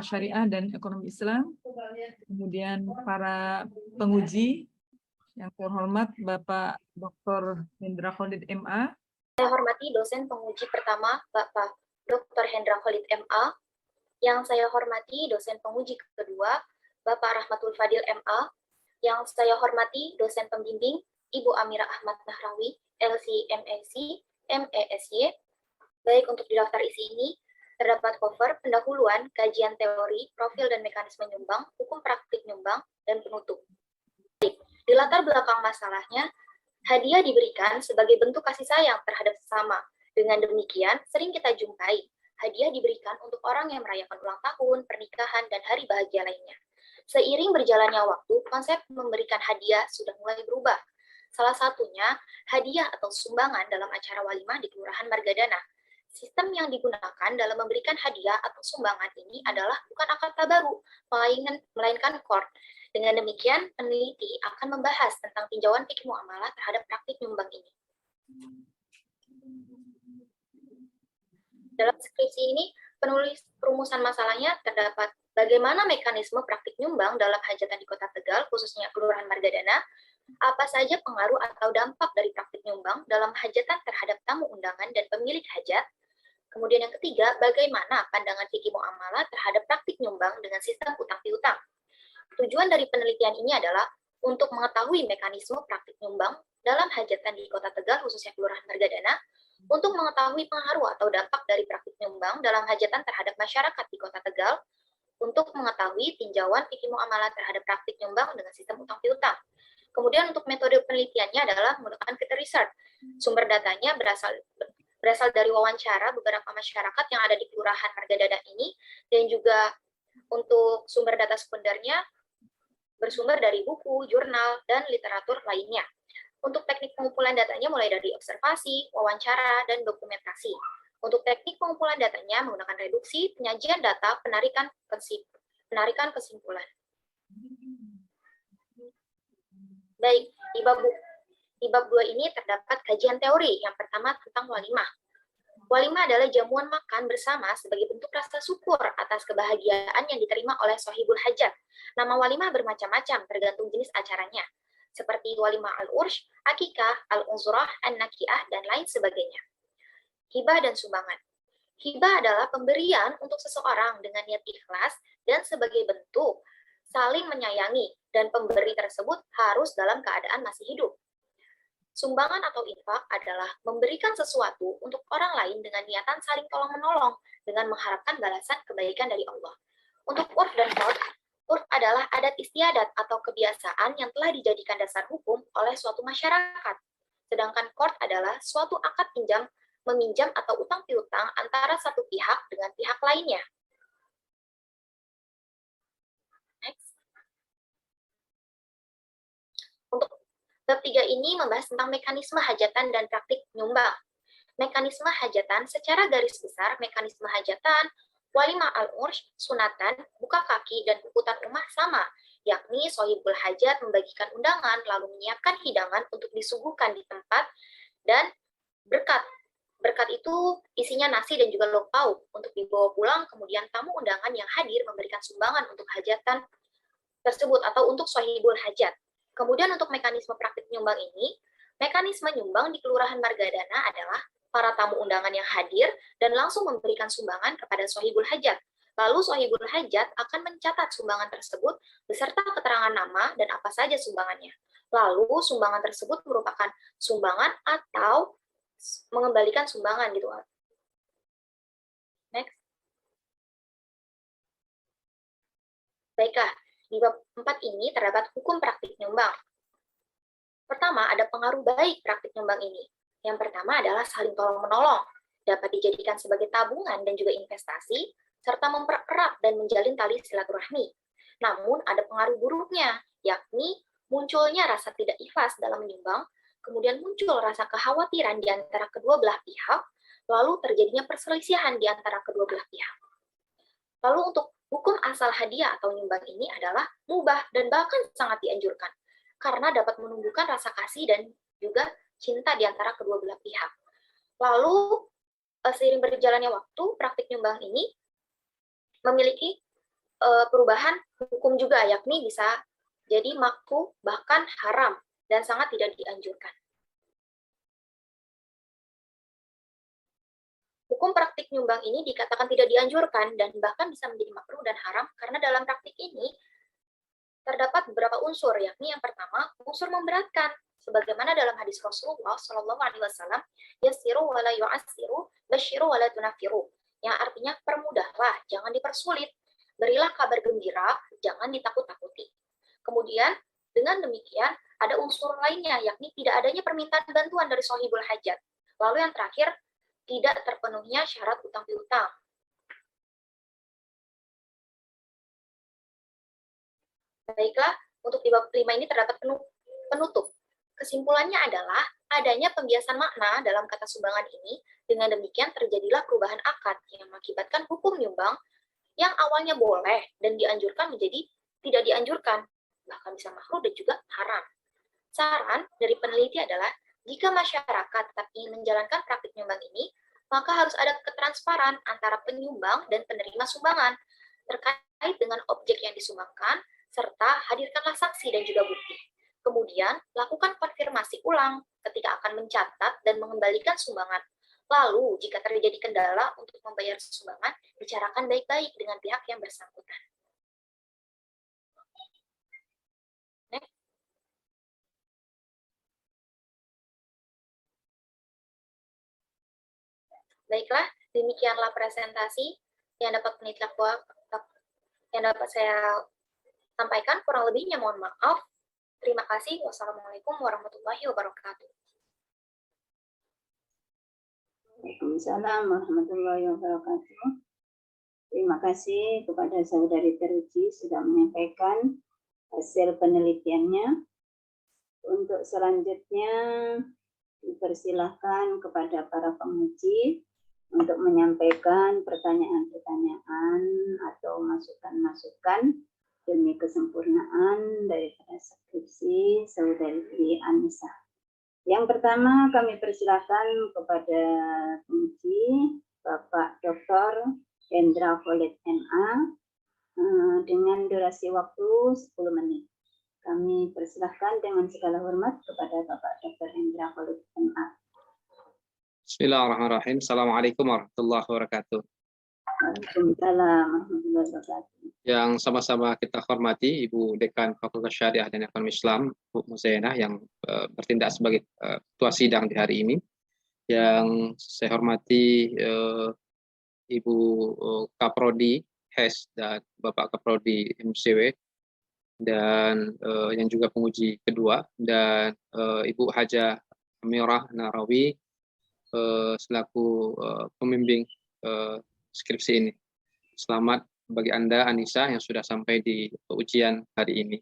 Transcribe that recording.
Syariah dan Ekonomi Islam, kemudian para penguji yang terhormat Bapak Dr. Hendra Khalid MA. Saya hormati dosen penguji pertama Bapak Dr. Hendra Khalid MA. Yang saya hormati dosen penguji kedua Bapak Rahmatul Fadil MA. Yang saya hormati dosen pembimbing Ibu Amira Ahmad Nahrawi, LC MSc, MESY. Baik, untuk di daftar isi ini terdapat cover, pendahuluan, kajian teori, profil dan mekanisme nyumbang, hukum praktik nyumbang, dan penutup. Di latar belakang masalahnya, hadiah diberikan sebagai bentuk kasih sayang terhadap sesama. Dengan demikian, sering kita jumpai, hadiah diberikan untuk orang yang merayakan ulang tahun, pernikahan, dan hari bahagia lainnya. Seiring berjalannya waktu, konsep memberikan hadiah sudah mulai berubah. Salah satunya, hadiah atau sumbangan dalam acara walimah di Kelurahan Margadana. Sistem yang digunakan dalam memberikan hadiah atau sumbangan ini adalah bukan akad baru, melainkan qard. Dengan demikian, peneliti akan membahas tentang tinjauan fikih muamalah terhadap praktik nyumbang ini. Dalam skripsi ini, penulis perumusan masalahnya terdapat bagaimana mekanisme praktik nyumbang dalam hajatan di Kota Tegal, khususnya Kelurahan Margadana, apa saja pengaruh atau dampak dari praktik nyumbang dalam hajatan terhadap tamu undangan dan pemilik hajat. Kemudian yang ketiga, bagaimana pandangan fikih muamalah terhadap praktik nyumbang dengan sistem utang piutang. Tujuan dari penelitian ini adalah untuk mengetahui mekanisme praktik nyumbang dalam hajatan di Kota Tegal, khususnya Kelurahan Margadana, untuk mengetahui pengaruh atau dampak dari praktik nyumbang dalam hajatan terhadap masyarakat di Kota Tegal, untuk mengetahui tinjauan fikih muamalah terhadap praktik nyumbang dengan sistem utang piutang. Kemudian untuk metode penelitiannya adalah menggunakan field research. Sumber datanya berasal dari wawancara beberapa masyarakat yang ada di Kelurahan Margadana ini, dan juga untuk sumber data sekundernya bersumber dari buku, jurnal, dan literatur lainnya. Untuk teknik pengumpulan datanya mulai dari observasi, wawancara, dan dokumentasi. Untuk teknik pengumpulan datanya menggunakan reduksi, penyajian data, penarikan kesimpulan. Baik, di bab 2 ini terdapat kajian teori. Yang pertama tentang walimah. Walimah adalah jamuan makan bersama sebagai bentuk rasa syukur atas kebahagiaan yang diterima oleh sohibul hajat. Nama walimah bermacam-macam tergantung jenis acaranya, seperti walimah al-ursh, akikah, al-uzrah, an-nakiah, dan lain sebagainya. Hibah dan sumbangan. Hibah adalah pemberian untuk seseorang dengan niat ikhlas dan sebagai bentuk saling menyayangi, dan pemberi tersebut harus dalam keadaan masih hidup. Sumbangan atau infak adalah memberikan sesuatu untuk orang lain dengan niatan saling tolong-menolong dengan mengharapkan balasan kebaikan dari Allah. Untuk urf dan qard, urf adalah adat istiadat atau kebiasaan yang telah dijadikan dasar hukum oleh suatu masyarakat. Sedangkan qard adalah suatu akad meminjam atau utang piutang antara satu pihak dengan pihak lainnya. Untuk bab 3 ini membahas tentang mekanisme hajatan dan praktik nyumbang. Mekanisme hajatan secara garis besar, mekanisme hajatan, walimah al-ursh, sunatan, buka kaki, dan uputan rumah sama, yakni sohibul hajat membagikan undangan, lalu menyiapkan hidangan untuk disuguhkan di tempat, dan berkat. Berkat itu isinya nasi dan juga lauk pauk untuk dibawa pulang, kemudian tamu undangan yang hadir memberikan sumbangan untuk hajatan tersebut atau untuk sohibul hajat. Kemudian untuk mekanisme praktik nyumbang ini, mekanisme nyumbang di Kelurahan Margadana adalah para tamu undangan yang hadir dan langsung memberikan sumbangan kepada sohibul hajat. Lalu sohibul hajat akan mencatat sumbangan tersebut beserta keterangan nama dan apa saja sumbangannya. Lalu sumbangan tersebut merupakan sumbangan atau mengembalikan sumbangan gitu. Next. Baiklah, di bab 4 ini terdapat hukum praktik nyumbang. Pertama, ada pengaruh baik praktik nyumbang ini. Yang pertama adalah saling tolong-menolong, dapat dijadikan sebagai tabungan dan juga investasi, serta mempererat dan menjalin tali silaturahmi. Namun, ada pengaruh buruknya, yakni munculnya rasa tidak ikhlas dalam menyumbang, kemudian muncul rasa kekhawatiran di antara kedua belah pihak, lalu terjadinya perselisihan di antara kedua belah pihak. Lalu untuk hukum asal hadiah atau nyumbang ini adalah mubah dan bahkan sangat dianjurkan, karena dapat menumbuhkan rasa kasih dan juga cinta di antara kedua belah pihak. Lalu, seiring berjalannya waktu, praktik nyumbang ini memiliki perubahan hukum juga, yakni bisa jadi makruh bahkan haram dan sangat tidak dianjurkan. Hukum praktik nyumbang ini dikatakan tidak dianjurkan dan bahkan bisa menjadi makruh dan haram karena dalam praktik ini terdapat beberapa unsur, yakni yang pertama, unsur memberatkan. Sebagaimana dalam hadis Rasulullah Shallallahu Alaihi Wasallam, yasiru wala yu'asiru, basyiru wala tunafiru, yang artinya permudahlah, jangan dipersulit, berilah kabar gembira, jangan ditakut-takuti. Kemudian dengan demikian ada unsur lainnya, yakni tidak adanya permintaan bantuan dari sahibul hajat. Lalu yang terakhir, tidak terpenuhnya syarat utang piutang. Baiklah, untuk di bab 5 ini terdapat penutup. Kesimpulannya adalah adanya pembiasan makna dalam kata sumbangan ini, dengan demikian terjadilah perubahan akad yang mengakibatkan hukum nyumbang yang awalnya boleh dan dianjurkan menjadi tidak dianjurkan, bahkan bisa makruh dan juga haram. Saran dari peneliti adalah, jika masyarakat tetap ingin menjalankan praktik nyumbang ini, maka harus ada ketransparan antara penyumbang dan penerima sumbangan terkait dengan objek yang disumbangkan, serta hadirkanlah saksi dan juga bukti. Kemudian, lakukan konfirmasi ulang ketika akan mencatat dan mengembalikan sumbangan. Lalu, jika terjadi kendala untuk membayar sumbangan, bicarakan baik-baik dengan pihak yang bersangkutan. Baiklah, demikianlah presentasi yang dapat saya sampaikan. Kurang lebihnya mohon maaf. Terima kasih. Wassalamualaikum warahmatullahi wabarakatuh. Waalaikumsalam warahmatullahi wabarakatuh. Terima kasih kepada Saudari Teruji sudah menyampaikan hasil penelitiannya. Untuk selanjutnya dipersilahkan kepada para penguji untuk menyampaikan pertanyaan-pertanyaan atau masukan-masukan demi kesempurnaan daripada skripsi Saudari Dwi Anissa. Yang pertama kami persilahkan kepada penguji Bapak Dr. Hendra Khalid MA dengan durasi waktu 10 menit. Kami persilahkan dengan segala hormat kepada Bapak Dr. Hendra Khalid MA. Bismillahirrahmanirrahim. Assalamualaikum warahmatullahi wabarakatuh. Waalaikumsalam warahmatullahi wabarakatuh. Yang sama-sama kita hormati Ibu Dekan Fakultas Syariah dan Ekonomi Islam, Bu Muzainah, yang bertindak sebagai ketua sidang di hari ini. Yang saya hormati Ibu Kaprodi HES dan Bapak Kaprodi MCW, dan yang juga penguji kedua, dan Ibu Haja Amirah Narawi selaku pembimbing skripsi ini. Selamat bagi Anda, Anissa, yang sudah sampai di ujian hari ini.